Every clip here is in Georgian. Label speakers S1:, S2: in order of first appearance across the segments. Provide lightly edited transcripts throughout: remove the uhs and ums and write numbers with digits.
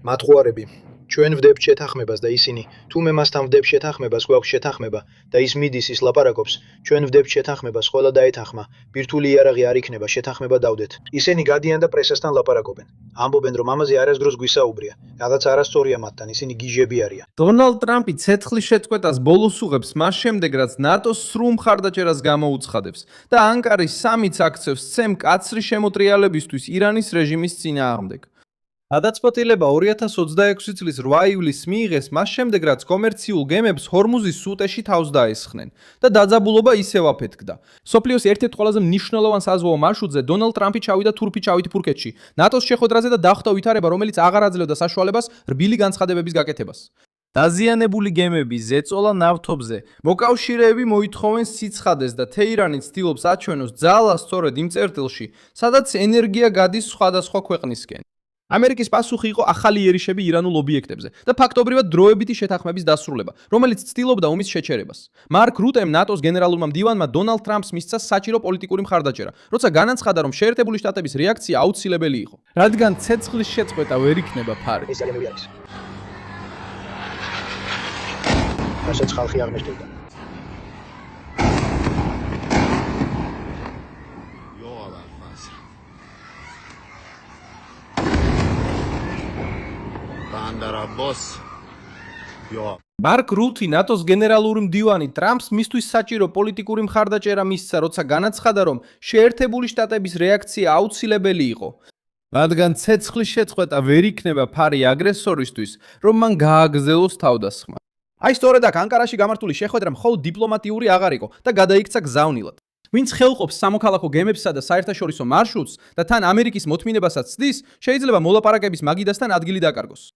S1: მათხვარები ჩვენ ვდებთ შეთანხმებას და ისინი თუ მე მასთან ვდებ შეთანხმებას გვაქვს შეთანხმება და ის მიდის ის ლაპარაკობს ჩვენ ვდებთ შეთანხმებას ყველა დაეთანხმა ბირთვული იარაღი არ იქნება შეთანხმება დავდეთ ისინი გადიან და პრესასთან ლაპარაკობენ ამბობენ რომ ამაზე არასდროს გვისაუბრია რაღაც არასწორია მათთან ისინი გიჟები არიან
S2: დონალდ ტრამპი ცეცხლის შეწყვეტას ბოლოს უღებს მას შემდეგ რაც ნატოს სრულ მხარდაჭერას გამოუცხადებს და ანკარის სამიც აქცევს ცემ კაცრი შემოტრიალებისთვის ირანის რეჟიმის წინააღმდეგ. გადაწყვეტილება 2026 წლის 8 ივლისს მიიღეს მას შემდეგ რაც კომერციულ გემებს ჰორმუზის სრუტეში თავს დაესხნენ და დაძაბულობა ისევ აფეთქდა. სოფლიოს ერთ-ერთ ყველაზე მნიშვნელოვან საზღვაო მარშრუტზე დონალდ ტრამპი ჩავიდა თურქეთში, ნატოს შეხვედრაზე და დახვდა ვითარება, რომელიც აღარ აძლევდა საშუალებას რბილი განცხადებების გაკეთებას. დაზიანებული გემების ზეწოლა ნავთობზე. მოკავშირეები მოითხოვენ სიცხადეს და თეირანი ცდილობს აჩვენოს ძალა სწორედ იმ წერტილში, სადაც ენერგია გადის სხვადასხვა ქვეყნისკენ. ამერიკის პასუხი იყო ახალი იერიშები ირანულ ობიექტებზე და ფაქტობრივად დროებითი შეთანხმების დასრულება, რომელიც ცდილობდა ომის შეჩერებას. მარკ რუტემ ნატოს გენერალურმა მდივანმა დონალდ ტრამპს მისცა საჭირო პოლიტიკური მხარდაჭერა, როცა განაცხადა, რომ შეერთებული შტატების რეაქცია აუცილებელი იყო, რადგან ცეცხლის შეწყვეტა ვერ იქნება ფარი.
S1: ეს ძალიან არის. რასაც ხალხი აღნიშნავდა.
S2: მარკ რუტი ნატოს გენერალური მდივანი ტრამპს მისთვის საჭირო პოლიტიკური მხარდაჭერა მისცა, როცა განაცხადა, რომ შეერთებული შტატების რეაქცია აუცილებელი იყო. რადგან ცეცხლის შეწყვეტა ვერ იქნება ფარი აგრესორისთვის, რომ მან გააგრძელოს თავდასხმა. აი სწორედ აქ ანკარაში გამართული შეხვედრა მხოლოდ დიპლომატიური აღარ იყო და გადაიქცა გზავნილად. ვინც ხელყოფს სამოქალაქო გემებსა და საერთაშორისო მარშრუტს და თან ამერიკის მოთმინებასაც ცდის, შეიძლება მოლაპარაკების მაგიდასთან ადგილი დაკარგოს.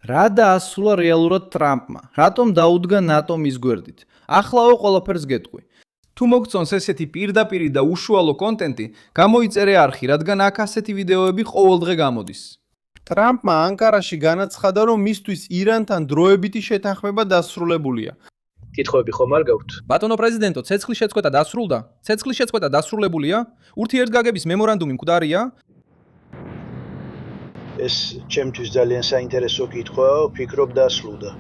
S2: რა დაასრულა რეალურად ტრამპმა? რატომ დაუდგა ნატო მის გვერდით? ახლავე ყველაფერს გეტყვი. თუ მოგწონს ესეთი პირდაპირი და უშუალო კონტენტი, გამოიწერე არხი, რადგან აქ ასეთი ვიდეოები ყოველდღე გამოდის. ტრამპმა ანკარაში განაცხადა, რომ მისთვის ირანთან დროებითი შეთანხმება დასრულებულია.
S1: კითხვები ხომ არ გაქვთ?
S2: ბატონო პრეზიდენტო, ცეცხლის შეწყვეტა დასრულდა? ცეცხლის შეწყვეტა დასრულებულია? ურთიერთგაგების მემორანდუმი მკვდარია?
S1: ეს ჩემთვის ძალიან საინტერესო კითხვაა, ვფიქრობ დასრულდა.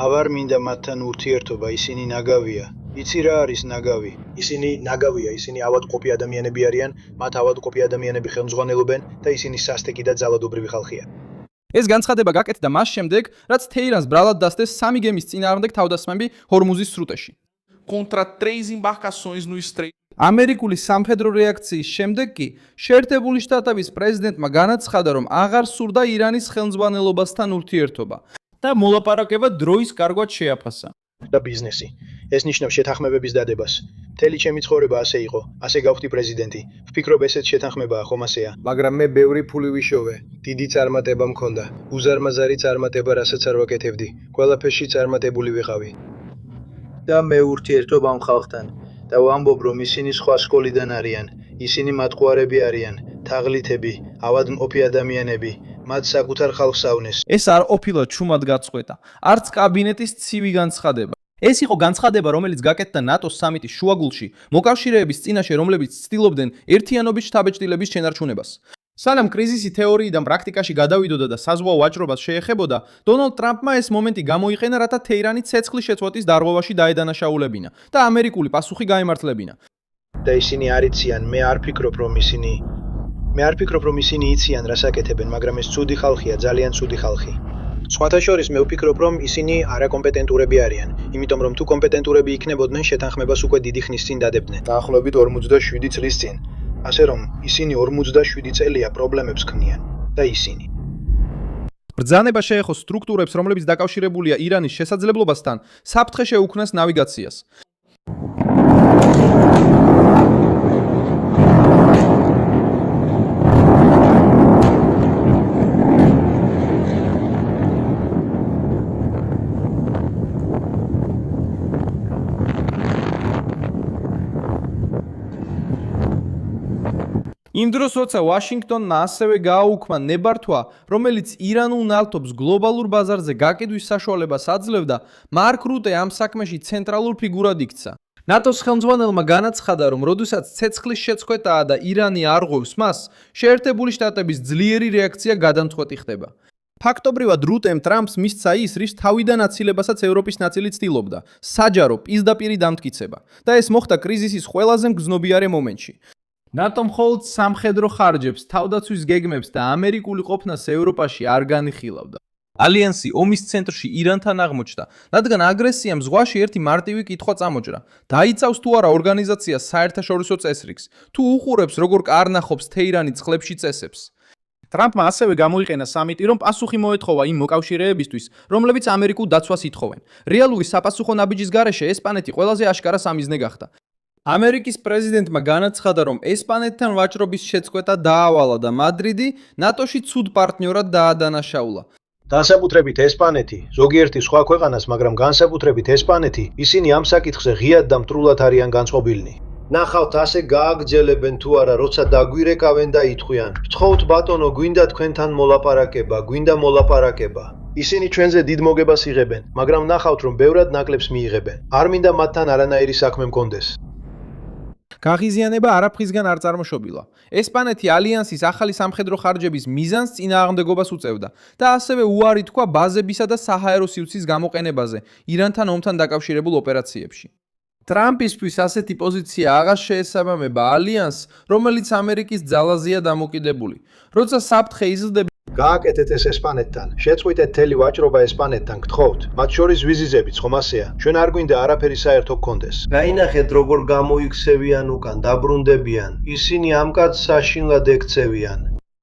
S1: ავარ მინდა მათთან ურთიერთობა, ისინი ნაგავია. იცი რა არის ნაგავი? ისინი ნაგავია, ისინი ავადმყოფი ადამიანები არიან, მათ ავადმყოფი ადამიანები ხელმძღვანელობენ და ისინი სასტიკი და ძალადობრივი ხალხია.
S2: ეს განცხადება გაკეთდა მას შემდეგ, რაც თეირანს ბრალად დასდეს 3 გემის წინააღმდეგ თავდასხმები ჰორმუზის სრუტეში.
S3: Contra 3 embarcações no estreito.
S2: ამერიკული სამხედრო რეაქციის შემდეგ კი შეერთებული შტატების პრეზიდენტმა განაცხადა, რომ აღარ სურდა ირანის ხელმძღვანელობასთან ურთიერთობა და მოლაპარაკება დროის კარგვად შეაფასა.
S1: და ბიზნესი. ეს ნიშნავს შეთანხმებების დადებას. მთელი ჩემი ცხოვრება ასე იყო, ასე გავხდი პრეზიდენტი. ვფიქრობ ესეც შეთანხმებაა, ხომ ასეა? მაგრამ მე ბევრი ფული ვიშოვე, დიდი წარმატება მქონდა. უზარმაზარი წარმატება, რასაც არ ვაკეთებდი. ყველაფერში წარმატებული ვიყავი. და მე ურთიერთობ ამ ხალხთან და ვამბობ, რომ ისინი სხვა სკოლიდან არიან. ისინი მათხვარები არიან, თაღლითები, ავადმყოფი ადამიანები. მათ საკუთარ ხალხს ავნეს.
S2: ეს არ ყოფილა ჩუმად გაწყვეტა, არც კაბინეტის ცივი განცხადება. ეს იყო განცხადება, რომელიც გაკეთდა ნატოს სამიტის შუაგულში, მოკავშირეების წინაშე, რომლებიც ცდილობდნენ ერთიანობის შთაბეჭდილების შენარჩუნებას. სანამ კრიზისი თეორიიდან პრაქტიკაში გადავიდოდა და საზღვაო ვაჭრობას შეეხებოდა, დონალდ ტრამპმა ეს მომენტი გამოიყენა, რათა თეირანი ცეცხლის შეწყვეტის დარღვევაში დაედანაშაულებინა და ამერიკული პასუხი გაემართლებინა.
S1: და ისინი არ იციან, მე არ ფიქრობ, რომ ისინი იციან, რას აკეთებენ, მაგრამ ეს ცუდი ხალხია, ძალიან ცუდი ხალხი. სხვათა შორის მე ვფიქრობ, რომ ისინი არაკომპეტენტურები არიან, იმიტომ რომ თუ კომპეტენტურები იქნებოდნენ, შეთანხმებას უკვე დიდი ხნის წინ დადებდნენ. დაახლოებით 47 წლის წინ. ასე რომ, ისინი 47 წელია პრობლემებს ქმნიან და ისინი.
S2: ბრძანება შეეხო სტრუქტურებს, რომლებიც დაკავშირებულია ირანის შესაძლებლობასთან, საფრთხე შეუქმნას ნავიგაციას. იმ დროს, როცა ვაშინგტონმა ასევე გააუქმა ნებართვა, რომელიც ირანულ ნავთობს გლობალურ ბაზარზე გაკიდვის საშუალებას აძლევდა, მარკ რუტე ამ საქმეში ცენტრალურ ფიგურად იქცა. ნატოს ხელმძღვანელმა განაცხადა, რომ როდესაც ცეცხლის შეწყვეტაა და ირანი არ ღვევს მას, შეერთებული შტატების ძლიერი რეაქცია გადამწყვეტი ხდება. ფაქტობრივად რუტემ ტრამპს მისცა ის, რის თავიდან აცილებასაც ევროპის ნაწილი ცდილობდა, საჯარო პირდაპირი დამტკიცება და ეს მოხდა კრიზისის ყველაზე მგრძნობიარე მომენტში. ნატომ მხოლოდ სამხედრო ხარჯებს, თავდაცვის გეგმებს და ამერიკული ყოფნას ევროპაში არ განიხილავდა. ალიანსი ომის ცენტრში ირანთან აღმოჩნდა, რადგან აგრესიამ ზღვაში ერთი მარტივი კითხვა წამოჭრა: დაიცავს თუ არა ორგანიზაციას საერთაშორისო წესრიგს, თუ უყურებს როგორ კარნახობს თეირანი წყლებში წესებს. ტრამპმა ასევე გამოიყენა სამიტი, რომ პასუხი მოეთხოვა იმ მოკავშირეებისთვის, რომლებიც ამერიკულ დაცვას ითხოვენ. რეალური საპასუხო ნაბიჯის გარეშე ესპანეთი ყველაზე აშკარა სამიზნე გახდა. ამერიკის პრეზიდენტმა განაცხადა, რომ ესპანეთთან ვაჭრობის შეწყვეტა დაავალა და მადრიდი ნატოში ცუდ პარტნიორად დაადანაშაულა.
S1: განსაკუთრებით ესპანეთი, ზოგიერთი სხვა ქვეყანას, მაგრამ განსაკუთრებით ესპანეთი, ისინი ამ საკითხზე ღიად და მტრულად არიან განწყობილნი. ნახავთ, ასე გააგრძელებენ თუ არა, როცა დაგვირეკავენ და ითხვიან: "ვთხოვთ ბატონო, გვინდა თქვენთან მოლაპარაკება, გვინდა მოლაპარაკება." ისინი ჩვენზე დიდ მოგებას იღებენ, მაგრამ ნახავთ, რომ ბევრად ნაკლებს მიიღებენ. არ მინდა მათთან არანაირი საქმე მქონდეს. გაღიზიანება არაფრისგან არ წარმოშობილა. ესპანეთი ალიანსის ახალი სამხედრო ხარჯების მიზანს წინააღმდეგობას უწევდა და ასევე უარი თქვა ბაზებისა და საჰაერო სივრცის გამოყენებაზე ირანთან ომთან დაკავშირებულ ოპერაციებში. ტრამპისთვის ასეთი პოზიცია აღარ შეესაბამება ალიანსს, რომელიც ამერიკის ძალაზეა დამოკიდებული. როცა საფრთხე იზრდება, გააკეთეთ ეს ესპანეთთან, შეწყვიტეთ მთელი ვაჭრობა ესპანეთთან, გთხოვთ. მათ შორის ვიზიზებიც, ხომ ასეა? ჩვენ არ გვინდა არაფერი საერთო გქონდეს. გაინახეთ როგორ გამოიქცევიან უკან, დაბრუნდებიან. ისინი ამ კაცს საშინლად ექცევიან.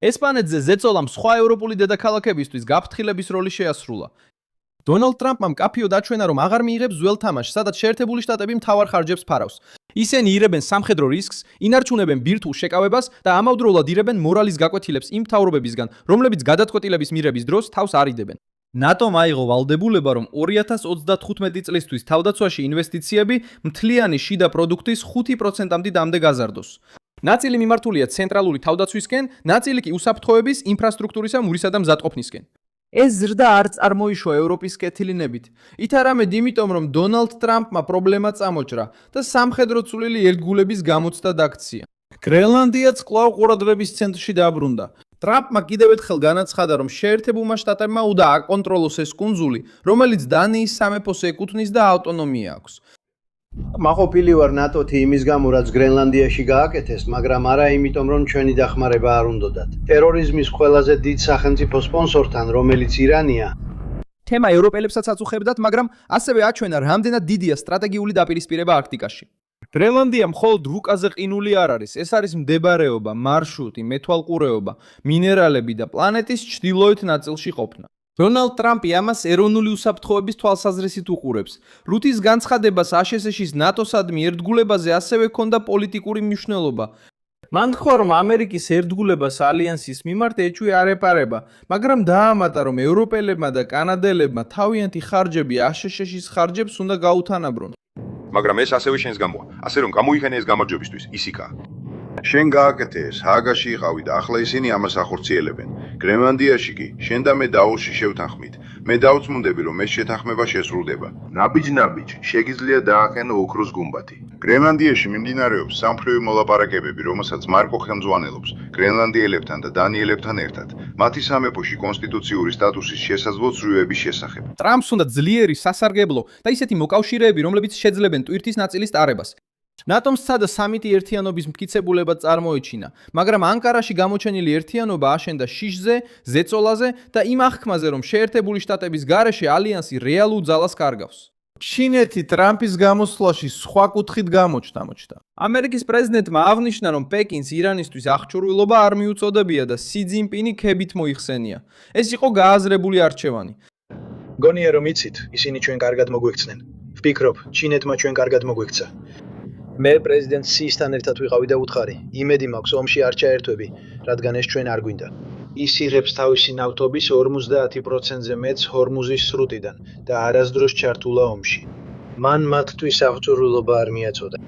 S1: ესპანეთზე ზეწოლამ სხვა ევროპული დედაქალაქებისთვის გაფრთხილების როლი შეასრულა. დონალდ ტრამპმა მკაფიოდ აჩვენა, რომ აღარ მიიღებს ძველ თამაშს, სადაც შეერთებული შტატები მთავარ ხარჯებს ფარავს. ისინი ირებენ სამხედრო რისკს, ინარჩუნებენ ბირთვულ შეკავებას და ამავდროულად ირებენ მორალის გაკვეთილებს იმ მთავრობებისგან, რომლებიც გადაწყვეტილების მიღების დროს თავს არ იდებენ. ნატომ აიღო ვალდებულება, რომ 2035 წლისთვის თავდაცვაში ინვესტიციები მთლიანი შიდა პროდუქტის 5%-მდე დამდა გაზარდოს. ნაწილი მიმართულია ცენტრალური თავდაცვისკენ, ნაწილი კი უსაფრთხოების, ინფრასტრუქტურისა, მურისა და მზადყოფნისკენ. ეს ზრდა არ წარმოიშვა ევროპის კეთილინებით. ით არამედ იმიტომ, რომ დონალდ ტრამპმა პრობლემა წამოჭრა და სამხედრო წვლილი ერთგულების გამოცდა დაქცია. გრენლანდიაც კვლავ ყურადღების ცენტრში დაბრუნდა. ტრამპმა კიდევ ერთხელ განაცხადა, რომ შეერთებულმა შტატებმა უნდა აკონტროლოს ეს კუნძული, რომელიც დანიის სამეფოს ეკუთვნის და ავტონომია აქვს. მაყოფილი ვარ ნატოთი იმის გამო, რაც გრენლანდიაში გააკეთეს, მაგრამ არა იმიტომ, რომ ჩვენი დახმარება არ უნდოდათ. ტერორიზმის ყველაზე დიდ სახელმწიფო სპონსორთან, რომელიც ირანია, თემა ევროპელებსაც აწუხებდათ, მაგრამ ასევე აჩვენა, რამდენად დიდია სტრატეგიული დაპირისპირება არქტიკაში. გრენლანდია მხოლოდ რუკაზე ყინული არ არის, ეს არის მდებარეობა, მარშრუტი, მეთვალყურეობა, მინერალები და პლანეტის ჩრდილოეთ ნაწილში ყოფნა. დონალდ ტრამპი ამას ეროვნული უსაფრთხოების თვალსაზრისით უყურებს. რუთის განცხადებას აშშ-ის ნატოსადმი ერთგულებაზე ასევე ჰქონდა პოლიტიკური მნიშვნელობა. მან თქვა, რომ ამერიკის ერთგულებას ალიანსის მიმართ ეჭვი არ ეპარება, მაგრამ დაამატა, რომ ევროპელებმა და კანადელებმა თავიანთი ხარჯები აშშ-ის ხარჯებს უნდა გაუთანაბრონ.
S4: მაგრამ ეს ასევე შენს გამოა, ასე რომ გამოიყენე ეს გამარჯვებისთვის, ისიკაა. შენ გააკეთე ეს, ჰააგაში იყავი და ახლა ისინი ამას ახორციელებენ. გრენლანდიაში კი შენ და მე დაოსში შევთანხმით. მე დავწმუნდები, რომ ეს შეთანხმება შესრულდება. ნაბიჯ-ნაბიჯ შეგიძლია დააყენო ოქროს გუმბათი. გრენლანდიაში მიმდინარეობს სამფრევი მოლაპარაკებები, რომელსაც მარკო ხელმძღვანელობს გრენლანდიელებთან და დანიელებთან ერთად. მათი სამეფოში კონსტიტუციური სტატუსის შესაძლო ცვლილების შესახებ. ტრამპს უნდა ძლიერი სასარგებლო და ისეთი მოკავშირეები, რომლებიც შეძლებენ ტვირთის ნაწილის ტარებას. ნატომს სცადა სამიტი ერთიანობის მტკიცებულება წარმოეჩინა, მაგრამ ანკარაში გამოჩენილი ერთიანობა აშენდა შიშზე, ზეწოლაზე და იმ აღქმაზე, რომ შეერთებული შტატების გარეშე ალიანსი რეალურ ძალას კარგავს. ჩინეთი ტრამპის გამოსვლაში სხვა კუთხით გამოჩნდა. ამერიკის პრეზიდენტმა აღნიშნა, რომ პეკინს ირანისთვის აღჭურვილობა არ მიუწოდებია და სი ძინპინი ქებით მოიხსენია. ეს იყო გააზრებული არჩევანი. გონია რომ იცით, ისინი ჩვენ კარგად მოგვექცნენ. ვფიქრობ, ჩინეთმა ჩვენ კარგად მოგვექცა. მე პრეზიდენტ სიისთან ერთად ვიყავი და უთხარი, იმედი მაქვს ომში არ ჩაერთვები, რადგან ეს ჩვენ არ გვინდა. ის იღებს თავისი ნავთობის 50%-ზე მეტს ჰორმუზის სრუტიდან და არასდროს ჩართულა ომში. მან მათთვის აღჭურვილობა არ მიაწოდა.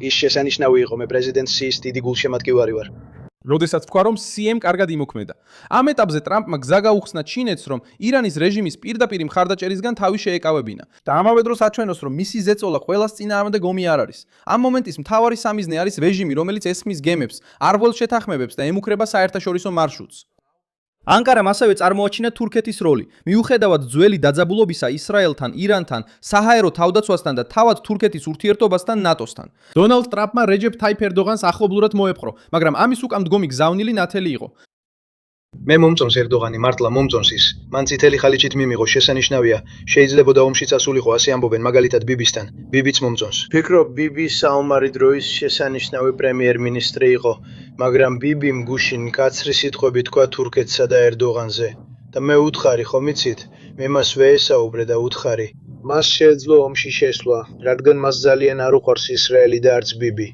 S4: ის შესანიშნავი იყო, მე პრეზიდენტ სიის დიდი გულშემატკივარი ვარ. როდესაც თქვა, რომ სიემ კარგად იმოქმედა. ამ ეტაპზე ტრამპმა გზა გაუხსნა ჩინეთს, რომ ირანის რეჟიმის პირდაპირ მხარდაჭერისგან თავი შეეკავებინა და ამავე დროს აჩვენოს, რომ მისი ზეწოლა ყველას წინააღმდეგ ომი არ არის. ამ მომენტის მთავარი სამიზნე არის რეჟიმი, რომელიც ესხმის გემებს, არბოლ შეთანხმებებს და ემუქრება საერთაშორისო მარშრუტს.
S2: ანკარამ ასევე წარმოაჩინა თურქეთის როლი. მიუხედავად ძველი დაძაბულობისა ისრაელთან, ირანთან, საჰაერო თავდაცვასთან და თავად თურქეთის ურთიერთობასთან ნატოსთან. დონალდ ტრამპმა რეჯეფ თაიფ ერდოღანს ახლობლურად მოეპყრო, მაგრამ ამის უკან მდგომი გზავნილი ნათელი იყო.
S1: მე მომწონს ერდოღანი, მართლა მომწონს ის. მან წითელი ხალიჩით მიმიღო, შესანიშნავია. შეიძლებოდა ომში წასულიყო, ასე ამბობენ, მაგალითად ბიბისთან. ბიბიც მომწონს. ვფიქრობ, ბიბი საომარი დროის შესანიშნავი პრემიერ-მინისტრი იყო, მაგრამ ბიბიმ გუშინ კაცრი სიტყვები თქვა თურქეთსა და ერდოღანზე. და მე უთხარი, ხომ იცით? მე მას ვეესაუბრე და უთხარი. მას შეეძლო ომში შესვლა, რადგან მას ძალიან არ უყვარს ისრაელი და არც ბიბი.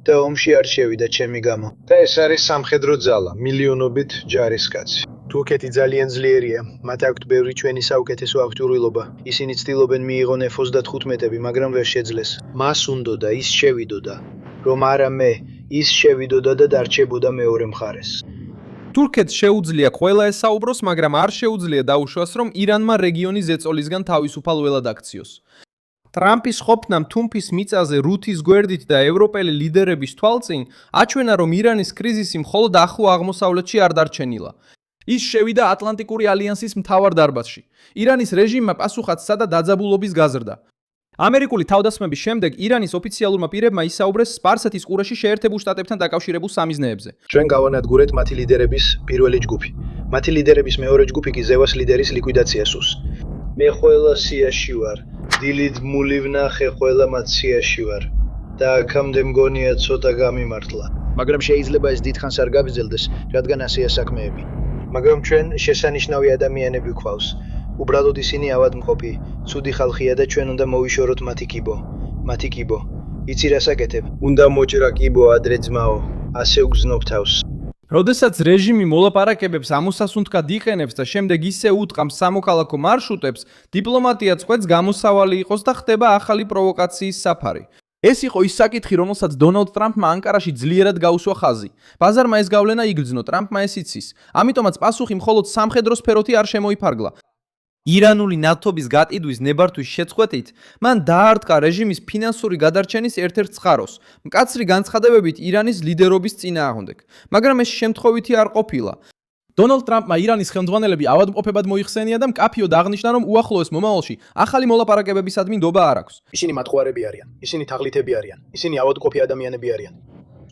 S1: და ომში არ შევიდა ჩემი გამო. და ეს არის სამხედრო ძალა, მილიონობით ჯარისკაცი. თურქეთი ძალიან ძლიერია, მათ აქვთ ბევრი ჩვენი საუკეთესო აღჭურვილობა. ისინი ცდილობენ მიიღონ F-35-ები, მაგრამ ვერ შეძლეს. მას უნდოდა ის შევიდოდა, რომ არა მე, ის შევიდოდა და დარჩებოდა მეორე მხარეს.
S2: თურქეთს შეუძლია ყველა ესაუბროს, მაგრამ არ შეუძლია დაუშვას, რომ ირანმა რეგიონის ზეწოლისგან თავისუფალ ველად აქციოს. ტრამპის ყოფნამ თუმფის მიწაზე რუთის გვერდით და ევროპელი ლიდერების თვალწინ აჩვენა, რომ ირანის კრიზისი მხოლოდ ახლო აღმოსავლეთში არ დარჩენილა. ის შევიდა ატლანტიკური ალიანსის მთავარ დარბაზში. ირანის რეჟიმმა პასუხად სცადა დაძაბულობის გაზრდა. ამერიკული თავდასხმების შემდეგ ირანის ოფიციალურმა პირებმა ისაუბრეს სპარსეთის ყურეში შეერთებულ შტატებთან დაკავშირებულ სამიზნეებზე.
S1: ჩვენ გავანადგურეთ მათი ლიდერების პირველი ჯგუფი. მათი ლიდერების მეორე ჯგუფი კი ზევას ლიდერის ლიკვიდაციას უსს. მე ყველა სიაში ვარ. დილით მულივნახე ყველა მათ სიაში ვარ. და აქამდე მგონია ცოტა გამიმართლა. მაგრამ შეიძლება ეს დიდხანს არ გაგრძელდეს, რადგან ასეა საქმეები. მაგრამ ჩვენ შესანიშნავი ადამიანები გვყავს. უბრალოდ ისინი ავადმყოფი, ცუდი ხალხია და ჩვენ უნდა მოვიშოროთ მათი კიბო. მათი კიბო. იცი რას აკეთებ? უნდა მოჭრა კიბო ადრე ძმაო. ასე უგზნობ თავს.
S2: როდესაც რეჟიმი მოლაპარაკებებს ამოსასუნთქად იყენებს და შემდეგ ისე უტყამს სამოქალაქო მარშრუტებს, დიპლომატია წყვეტს გამოსავალი იყოს და ხდება ახალი პროვოკაციის საფარი. ეს იყო ის საკითხი, რომელსაც დონალდ ტრამპმა ანკარაში ძლიერად გაუსვა ხაზი. ბაზარმა ეს გავლენა იგრძნო, ტრამპმა ეს იცის. ამიტომაც პასუხი მხოლოდ სამხედრო სფეროთი არ შემოიფარგლა. ირანული ნავთობის გატიდვის ნებართვის შეწყვეტით, მან დაარტყა რეჟიმის ფინანსური გადარჩენის ერთ-ერთ წყაროს, მკაცრი განცხადებებით ირანის ლიდერობის წინააღმდეგ. მაგრამ ეს შემთხვევითი არ ყოფილა. დონალდ ტრამპმა ირანის ხელმძღვანელები ავადმყოფებად მოიხსენია და მკაფიოდ აღნიშნა, რომ უახლოეს მომავალში ახალი მოლაპარაკებებისადმი ნდობა არ აქვს.
S1: ისინი მათხვარები არიან, ისინი თაღლითები არიან, ისინი ავადმყოფი ადამიანები არიან.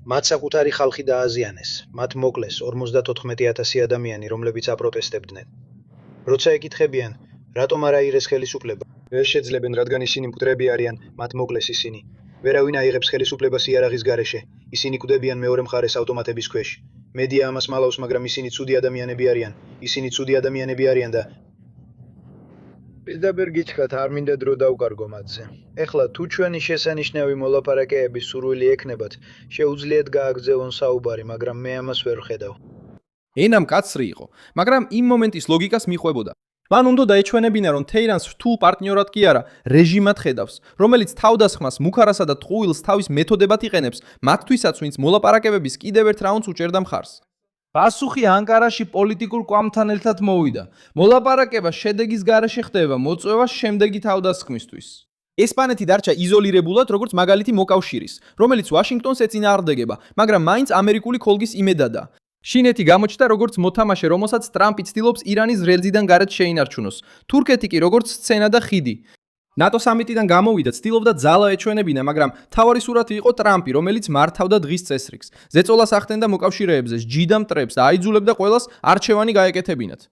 S1: მათ საკუთარი ხალხი დააზიანეს, მათ მოკლეს 54,000 ადამიანი, რომლებიც აპროტესტებდნენ. როცა ეკითხებიან, რატომ არ აიღეს ხელისუფლება? ვერ შეძლებენ, რადგან ისინი მკვდრები არიან, მათ მოკლეს ისინი. ვერავინ აიღებს ხელისუფლებას იარაღის გარეშე. ისინი კვდებიან მეორე მხარეს ავტომატების ქვეშ. მედია ამას მალავს, მაგრამ ისინი ცუდი ადამიანები არიან. ისინი ცუდი ადამიანები არიან და პირდაპირ გითხრათ, არ მინდა დრო დავკარგო მათზე. ეხლა თუ ჩვენი შესანიშნავი მოლაპარაკებების სურვილი ექნებათ, შეუძლიათ გააგრძელონ საუბარი, მაგრამ მე ამას ვერ ვხედავ.
S2: ენა მკაცრი იყო, მაგრამ იმ მომენტის ლოგიკას მიხვებოდა. მან უნდა დაეჩვენებინა, რომ თეირანს რთულ პარტნიორად კი არა, რეჟიმად ხედავს, რომელიც თავდასხმას, მუქარასა და ტყუილს თავის მეთოდებად იყენებს, მათთვისაც, ვინც მოლაპარაკებების კიდევ ერთ რაუნდს უჭერდა მხარს. პასუხი ანკარაში პოლიტიკურ კვამთან ერთად მოვიდა. მოლაპარაკება შედეგის გარეშე ხდება, მოწვევა შემდეგი თავდასხმისთვის. ესპანეთი დარჩა იზოლირებულად, როგორც მაგალითი მოკავშირის, რომელიც ვაშინგტონს ეწინააღმდეგება, მაგრამ მაინც ამერიკული ქოლგის იმედადა. შინეთი გამოჩნდა როგორც მოთამაშე, რომელსაც ტრამპი ცდილობს ირანის რელზიდან გარეთ შეინარჩუნოს. თურქეთი კი როგორც სცენა და ხიდი. ნატო სამიტიდან გამოვიდა, ცდილობდა ძალა ეჩვენებინა, მაგრამ თავარი სურათი იყო ტრამპი, რომელიც მართავდა დღის წესრიგს. ზეწოლას ახდენდა მოკავშირეებზე, ჯიდა მტრებს და აიძულებდა ყველას არჩევანი გაეკეთებინათ.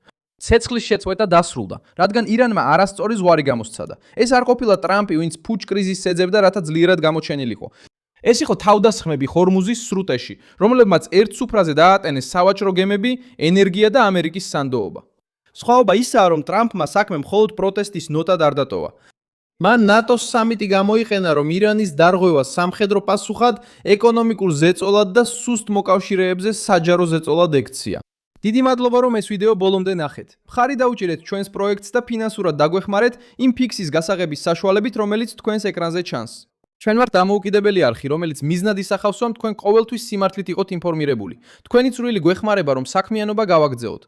S2: ცეცხლის შეწყვეტა დასრულდა, რადგან ირანმა არასწორი ზღვარი გამოსცადა. ეს არ ყოფილა ტრამპი, ვინც ფუჭ კრიზისს ეძებდა, რათა ძლიერად გამოჩენილიყო. ეს იყო თავდასხმები ჰორმუზის სრუტეში, რომლებმაც ერთ სუფრაზე დაატენეს სავაჭრო გემები, ენერგია და ამერიკის სანდოობა. სხვაობა ისაა, რომ ტრამპმა საქმე მხოლოდ პროტესტის ნოტად არ დატოვა. მან ნატოს სამიტი გამოიყენა, რომ ირანის დარღვევა სამხედრო პასუხად, ეკონომიკურ ზეწოლად და სუსტ მოკავშირეებზე საჯარო ზეწოლად ექცია. დიდი მადლობა, რომ ეს ვიდეო ბოლომდე ნახეთ. მხარი დაუჭირეთ ჩვენს პროექტს და ფინანსურად დაგვეხმარეთ იმ ფიქსის გასაღების საშუალებით, რომელიც თქვენს ეკრანზე ჩანს. ჩვენ ვართ დამოუკიდებელი არხი, რომელიც მიზნად ისახავს, რომ თქვენ ყოველთვის სიმართლით იყოთ ინფორმირებული. თქვენი წვლილი გვეხმარება, რომ საქმიანობა გავაგრძელოთ.